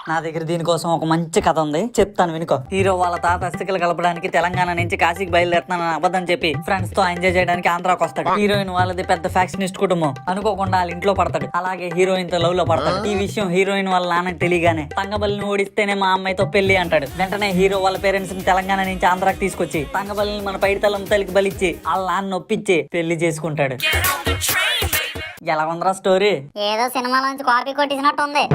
నా దగ్గర దీనికోసం ఒక మంచి కథ ఉంది, చెప్తాను వినుకో. హీరో వాళ్ళ తాత అస్థికలు కలపడానికి తెలంగాణ నుంచి కాశీకి బయలుదేరుతానని అబద్ధం చెప్పి ఫ్రెండ్స్ తో ఎంజాయ్ చేయడానికి ఆంధ్రాకి వస్తాడు. హీరోయిన్ వాళ్ళది పెద్ద ఫ్యాక్షనిస్ట్ కుటుంబం. అనుకోకుండా వాళ్ళ ఇంట్లో పడతాడు. అలాగే హీరోయిన్ తో లవ్ లో పడతాడు. ఈ విషయం హీరోయిన్ వాళ్ళ నాన్నకి తెలియగానే తంగబల్లిని ఓడిస్తేనే మా అమ్మాయితో పెళ్లి అంటాడు. వెంటనే హీరో వాళ్ళ పేరెంట్స్ ని తెలంగాణ నుంచి ఆంధ్రాకి తీసుకొచ్చి తంగబల్లిని మన పైడితలం తల్లికి బలిచ్చి వాళ్ళ నాన్న నొప్పించి పెళ్లి చేసుకుంటాడు. ఎలా ఉందిరా స్టోరీ? ఏదో సినిమాలోంచి కాపీ కొట్టించినట్టు ఉంది.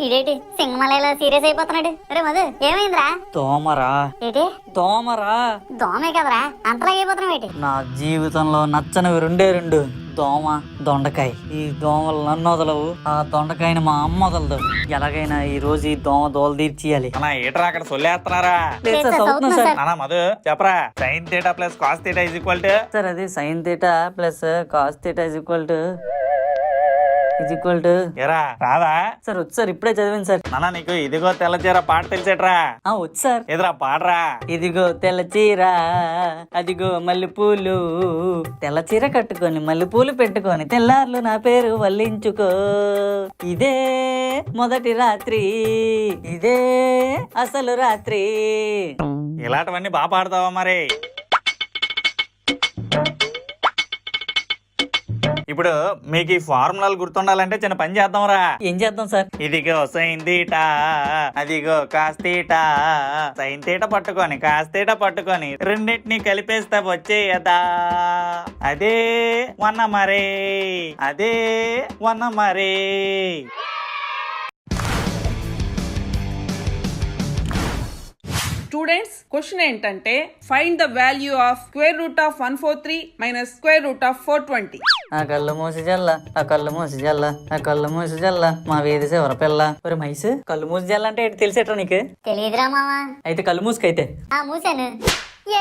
ఇదేంటి సింగమలలో సీరియస్ అయిపోతున్నాడు? అరే మధు ఏమైందిరా? దోమరా. ఏంటి దోమరా? దోమే కదరా అంతలాగా అయిపోతున్నావు ఏంటి? నా జీవితంలో నచ్చనివి రెండు, దోమ, దొండకాయ. ఈ దోమలు నన్ను వదలవు, ఆ దొండకాయని మా అమ్మ వదలదు. ఎలాగైనా ఈ రోజు ఈ దోమ దోలు తీర్చియాలి. ఏట్రా అక్కడ సొల్లేస్తున్నారా? అన్నా మధు చెప్పరా. Sine theta plus cos theta is equal to sir అది sine theta plus cos theta is equal to ఎరా రాదా సార్? వచ్చు సార్, ఇప్పుడే చదివాను సార్. నాన్న నీకు ఇదిగో తెల్ల చీర పాట తెలిసేట్రా? వచ్చు సార్. ఎదురా పాడరా. ఇదిగో తెల్ల చీర, అదిగో మల్లెపూలు, తెల్ల చీర కట్టుకొని మల్లెపూలు పెట్టుకొని తెల్లార్లు నా పేరు వల్లించుకో. ఇదే మొదటి రాత్రి, ఇదే అసలు రాత్రి. ఇలాంటివన్నీ బాగా పాడతావా మరి? ఇప్పుడు మీకు ఈ ఫార్ములాలు గుర్తుండాలంటే చిన్న పని చేద్దాంరా. ఏం చేద్దాం సార్? ఇదిగో సైన్ థీటా, అదిగో కాస్ థీటా. సైన్ థీటా పట్టుకొని కాస్ థీటా పట్టుకొని రెండింటిని కలిపేస్తా వచ్చేయదా. అదే వన్న మరే, అదే వన్న మరే. స్టూడెంట్స్ క్వశ్చన్ ఏంటంటే find the value of square root of 143 minus square root of 420. ఆ కళ్ళు మూసి జల్ల, ఆ కళ్ళు మూసి జల్ల, ఆ కళ్ళు మూసి జల్ల, మా వీధి శివర పిల్ల. ఒరే మైస్, కళ్ళు మూసి జల్ల అంటే ఏంటి తెలిసేట్రా నీకు? తెలియదురా మామా. అయితే కళ్ళు మూసుకైతే. మూసాను.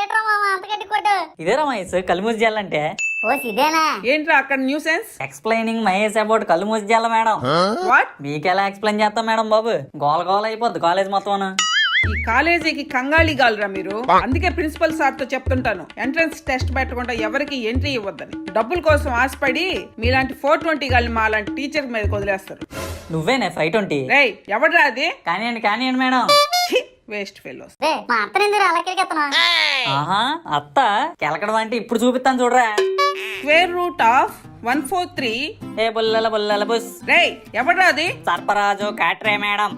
ఏట్రా మామా అంత గట్టి కొట్టు? ఇదేరా మైస్ కళ్ళు మూసి జల్ల అంటే. ఓ ఇదేనా? ఏంట్రా అక్కడ new sense? Explaining Mahesh about కళ్ళు మూసి జల్ల మేడం. వాట్? మీకెలా ఎక్స్ప్లెయిన్ చేస్తాం మేడం బాబు? గోల గోల అయిపోద్ది కాలేజ్ మొత్తం. ఈ కాలేజీకి కంగాళి గాలరా మీరు. అందుకే ప్రిన్సిపల్ సార్ తో చెప్తుంటాను ఎంట్రన్స్ టెస్ట్ పెట్టకుండా ఎవరికి ఎంట్రీ ఇవ్వద్దని. డబ్బుల కోసం ఆశపడి మీలాంటి 420 గాలిని మా లాంటి టీచర్ మీద వదిలేస్తారు. నువ్వేనే 520? రేయ్ ఎవడ్రా అది? కానివ్వండి మేడం. Waste fellows. మా అత్తనేందుకు అలా కెలకెత్తనా? ఆహా, అత్త కెలకడం అంటే ఇప్పుడు చూపిస్తాను చూడరా. Square root of 143. ఏ బుల్లల బుల్లల బుస్. రేయ్ ఎవడ్రా అది? సర్పరాజు కాట్రే madam.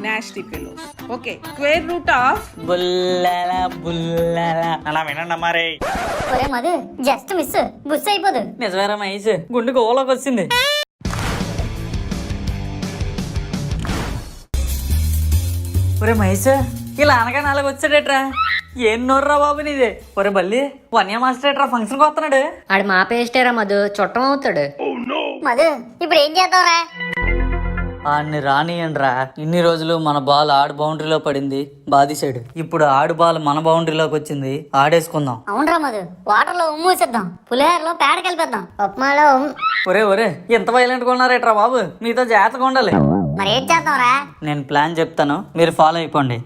Nasty fellows. Okay, square root of బుల్లల బుల్లల. అలా వినండి మరి. ఒరే మధు జస్ట్ మిస్, బుస్ అయిపోదు. నిజమేరా మహేష్, గుండె గోలోకి వచ్చింది. ఒరే మహేష్, ఇలా అనగా నాలుగు వచ్చాడేట్రా? ఏం నోర్రా బాబు నీది? ఒరే బల్లి, వన్య మాస్టర్ ఏట్రా ఫంక్షన్ కి వస్తున్నాడు? ఆడు మా పేస్టేరా మధు, చుట్టం అవుతాడు. మధు ఇప్పుడు ఏం చేద్దాంరా? ఆడిని రానియండ్రా. ఇన్ని రోజులు మన బాల్ ఆడు బౌండరీలో పడింది, బాధిసాడు. ఇప్పుడు ఆడు బాల్ మన బౌండరీలోకి వచ్చింది, ఆడేసుకుందాం. అవునరా మధు, వాటర్ లో ఉమ్మూసేద్దాం, పులిహోరలో పేడ కలిపేద్దాం, ఉప్మాలో ఒరే ఎంత వైలెంట్ గా ఉన్నారేట్రా బాబు? మీతో జాగ్రత్తగా ఉండాలి. మరి ఏం చేద్దాంరా? నేను ప్లాన్ చెప్తాను, మీరు ఫాలో అయిపోండి.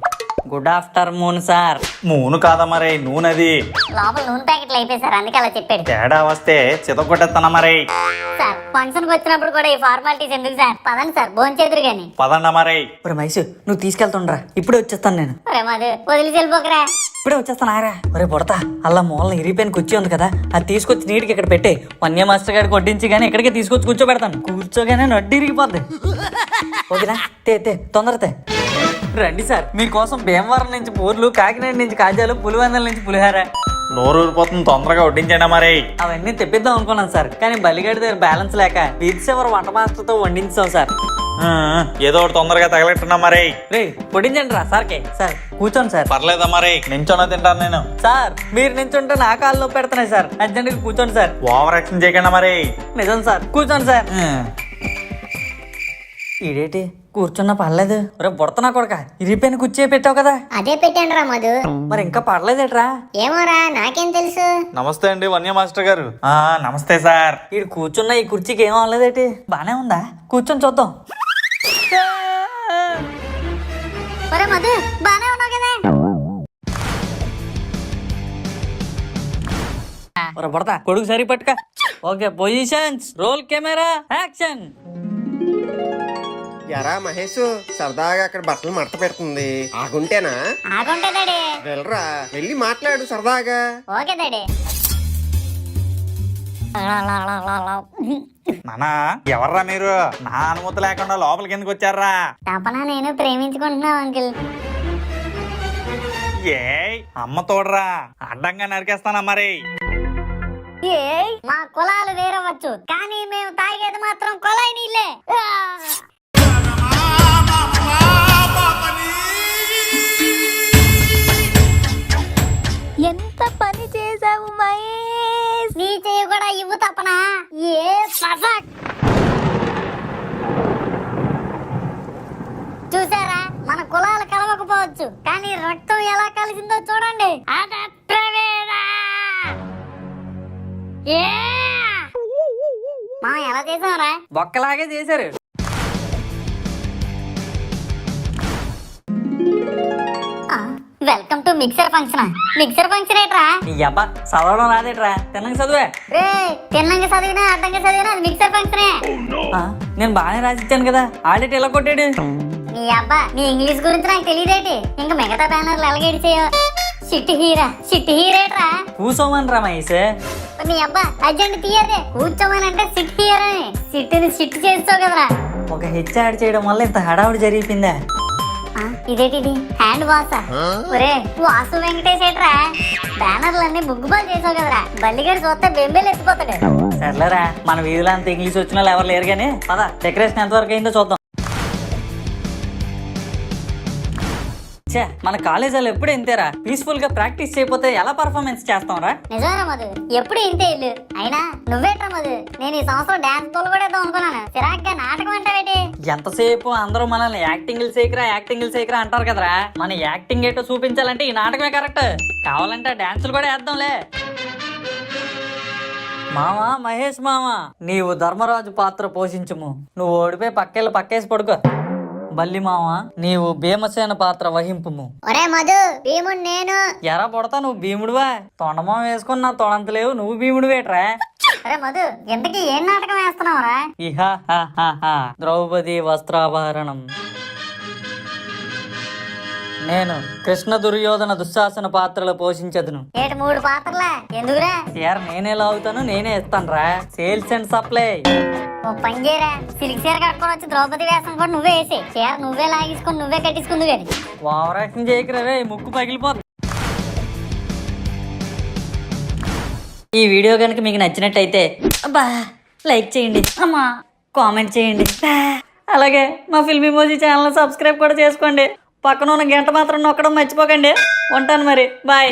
Good afternoon sir. మూను కాదా మరి, నూనెది. లోపల నూనె ప్యాకెట్లు అయిపోయారు, అందుకే అలా చెప్పాడు. తేడా వస్తే చితకొట్టేస్తానా మరి. సార్ ఫంక్షన్ కి వచ్చినప్పుడు కూడా ఈ ఫార్మాలిటీస్ ఎందుకు సార్? పదండి సార్, భోంచేదురు గాని. పదండి మరి. ఒరే మైసు, నువ్వు తీసుకెళ్తుండ్రా, ఇప్పుడే వచ్చేస్తాను నేను. ఒరే మధు వదిలి వెళ్ళిపోకరా. ఇప్పుడే వచ్చేస్తాను ఆరా. ఒరే బుడతా, అలా మూలన ఇరిగిపోయిన కుర్చీ ఉంది కదా, అది తీసుకొచ్చి నీటికి ఇక్కడ పెట్టే. వన్య మాస్టర్ గారికి వడ్డించి గానీ ఇక్కడికే తీసుకొచ్చి కూర్చోబెడతాను. కూర్చోగానే నడ్డు ఇరిగిపోద్ది. ఓకేనా? తే తొందరతే. రండి సార్, మీకోసం భీమవరం నుంచి పూర్లు, కాకినాడ నుంచి కాజాలు, పులివెందుల నుంచి పులిహార. నోరు ఊరిపోతుంది, తొందరగా వడ్డించండి మరి. అవన్నీ తెప్పిద్దాం అనుకున్నాను సార్, కానీ బలిగడి దగ్గర బ్యాలెన్స్ లేక వీధిసేవర వంట మాస్టర్ తో వండించాం సార్. ఏదో ఒకటి తొందరగా తగలెట్టున్నా మరి. రే వడ్డించండి రా సార్కే. సార్ కూర్చోండి సార్. పర్లేదా మరి, నించోనే తింటాను నేను. సార్ మీరు నించుంటే నా కాళ్ళు పెడుతున్నాయి సార్, అర్జెంట్గా కూర్చోండి సార్. ఓవర్ యాక్షన్ చేయకుండా మరి. నిజం సార్, కూర్చోండి సార్. ఇదేంటి కూర్చున్నా పర్లేదు? రే బుడతనా కొడక, ఇరిగిపోయిన కుర్చీ పెట్టావు కదా? అదే పెట్టాను రా మధు. మరి ఇంకా పర్లేదేట్రా? ఏమోరా నాకేం తెలుసు. నమస్తే అండి వన్య మాస్టర్ గారు. నమస్తే సార్. ఇడు కూర్చున్న ఈ కుర్చీకి ఏం అవ్వలేదేటి? బానే ఉందా? కూర్చొని చూద్దాం. ఒరే మధు బానే ఉన్నావు కదా? ఒరే బుడత, కొడుకు సరి పట్టుక. Okay positions roll camera action. ఎరా మహేష్, సరదాగా అక్కడ బట్టలు మడత పెడుతుంది, ఆగుంటేనా? ఆగుంటే డాడీ. వెళ్ళరా, వెళ్ళి మాట్లాడు సరదాగా. Okay daddy. నానా ఎవర్రా మీరు? నా అనుమతి లేకుండా లోపలికి ఎందుకు వచ్చారా? తపన నేను ప్రేమించుకుంటున్నావు అంకిల్. ఏ అమ్మ తోడరా, అడ్డంగా నరికేస్తానా మరి. మా కులాలు వేరవచ్చు, కానీ మేము తాగేది మాత్రం కుళాయి నీళ్ళే. ఎంత పని చేసావు మహేష్. నీ చెయ్యి కూడా ఇవ్వు తపన. A perfect. చూసారా, మన కులాలు కలవకపోవచ్చు, కానీ రక్తం ఎలా కలిసిందో చూడండి. మా ఎలా చేసావురా? బొక్కలాగే చేశారు. Welcome to mixer function. Mixer function ఏట్రా? నీ అబ్బా చదవడం రాదేట్రా, తిన్నగా చదువే. రే, తిన్నంగా చదివినా అడ్డంగా చదివినా అది మిక్సర్ ఫంక్షనే. నేను బాగానే రాసిచ్చాను కదా, ఆడిట్ ఎలా కొట్టాడు? నీ అబ్బా, నీ ఇంగ్లీష్ గురించి నాకు తెలియదేటి. ఇంకా మిగతా బ్యానర్లు ఎలాగేడి చేయో. షిట్ హీరా, షిట్ హీరేట్రా? కూసోమని రా మహేష్. నీ అబ్బా అర్జెంట్ తీయదే. కూర్చోమని అంటే సిట్ హీర్ అని. సిట్ని సిట్ చేస్తావు కదరా. ఒక హెచ్ యాడ్ చేయడం వల్ల ఇంత హడావుడి జరిగిపోయిందా? ఇదేంటిది, హ్యాండ్ వాసా? ఒరే వాసు వెంకటేష్ ఏట్రా? బ్యానర్లన్నీ ముగ్గుబాలు చేసావు కదరా. బల్లిగాడు చూస్తే బెంబేలు ఎత్తిపోతాడు. సర్లేరా, మన వీధిలో అంత ఇంగ్లీష్ వచ్చిన వాళ్ళు ఎవరు లేరు కానీ పద డెకరేషన్ ఎంతవరకు అయిందో చూద్దాం. మన కాలేజ్ వాళ్ళు ఎప్పుడు ఇంతేరా, పీస్ఫుల్ గా ప్రాక్టీస్ చేయకపోతే ఎలా పర్ఫార్మెన్స్ చేస్తాం రా? నిజమేరా మధు, ఎప్పుడు ఇంతే ఇల్లు. అయినా నువ్వేట్రా మధు, నేను ఈ సంవత్సరం డాన్స్ తోలు కూడా అనుకున్నాను. చిరాగ్గా నాటకం అంటావేటి? ఎంతసేపు అందరూ మనల్ని యాక్టింగ్లు చేయకరా అంటారు కదరా. మన యాక్టింగ్ ఏంటో చూపించాలంటే ఈ నాటకమే కరెక్ట్. కావాలంటే డాన్సులు కూడా వేద్దాంలే. మామా మహేష్ మామా, నీవు ధర్మరాజు పాత్ర పోషించుము. నువ్వు ఓడిపోయి పక్కేసి పడుకో. బల్లి మామ, నీవు భీమసేన పాత్ర వహింపుము. ఒరే మధు, భీముడు నేను. ఎరా పొడతా, నువ్వు భీముడువా? తొండమా వేసుకుని నా తొడంత లేవు, నువ్వు భీముడు వేట్రా? అరే మధు, ఇంతకీ ఏం నాటకం వేస్తున్నావురా? ద్రౌపది వస్త్రాభరణం. నేను కృష్ణ దుర్యోధన దుశ్శాసన పాత్రలు పోషించదును. ఏటి 3 పాత్రలా? ఎందుకురా? చీర నేనే లాగుతాను, నేనే ఇస్తాను రా. Sales and supply. ఓ పని చేయరా, సిల్క్ చీర కట్టుకొని వచ్చి ద్రౌపది వేసం కూడా నువ్వే వేసే. చీర నువ్వే లాగేసుకొని నువ్వే కట్టించుకుంది కానీ. ఓవరాక్షన్ చేయకరా రే, ముక్కు పగిలిపోతుంది. ఈ వీడియో కనుక మీకు నచ్చినట్టయితే అబ్బా లైక్ చేయండి, అమ్మా కామెంట్ చేయండి, అలాగే మా ఫిల్మ్ ఇమోజీ ఛానల్ సబ్స్క్రైబ్ కూడా చేసుకోండి. పక్కన ఉన్న గంట మాత్రం నొక్కడం మర్చిపోకండి. ఉంటాను మరి, బాయ్.